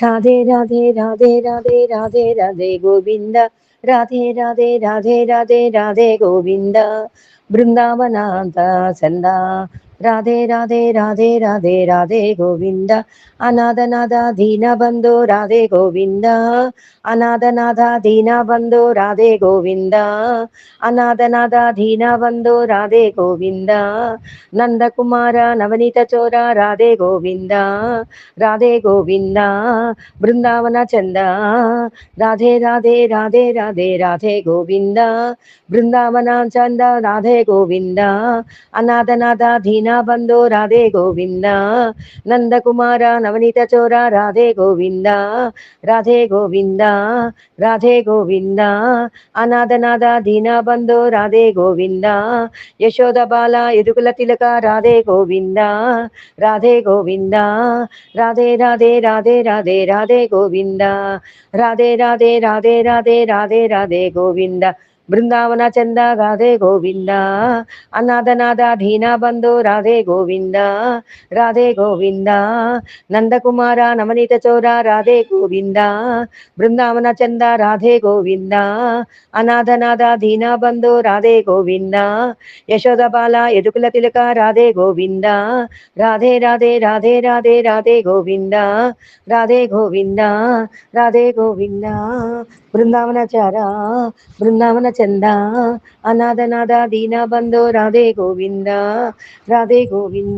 राधे राधे राधे राधे राधे राधे गोविंद राधे राधे राधे राधे राधे गोविंद बृंदावनांत चंद राधे राधे राधे राधे राधे गोविंद अनाथनाथ दीन बंधु राधे गोविंद अनाथनाथ दीन बंधु राधे गोविंद अनाथनाथ दीन बंधु राधे गोविंद नंदकुमार नवनीत चोर राधे गोविंद राधे गोविंद बृंदावन चंद राधे राधे राधे राधे राधे गोविंद बृंदावन चंद राधे गोविंद अनाथनाथ दीन बंधु राधे गोविंद नंदकुमार नवनीत चोर राधे गोविंद राधे गोविंद राधे गोविंद अनाथनाथ दीन बंधु राधे गोविंद यशोद बाला यदुकुल तिलक राधे गोविंद राधे गोविंद राधे राधे राधे राधे राधे गोविंद राधे राधे राधे राधे राधे राधे गोविंद बृंदावन चंद राधे गोविंद अनाथनाथ दीन बंधु राधे गोविंद राधे गोविंद नंदकुमार नवनीत चोर राधे गोविंद बृंदावन चंद राधे गोविंद अनाथनाथ दीन बंधु राधे गोविंद यशोद बाला यदुकुल तिलक राधे गोविंद राधे राधे राधे राधे राधे गोविंद राधे गोविंद राधे गोविंद बृंदावन चारा बृंदावन चंदा अनाथनाथ दीन बंधु राधे गोविंद राधे गोविंद।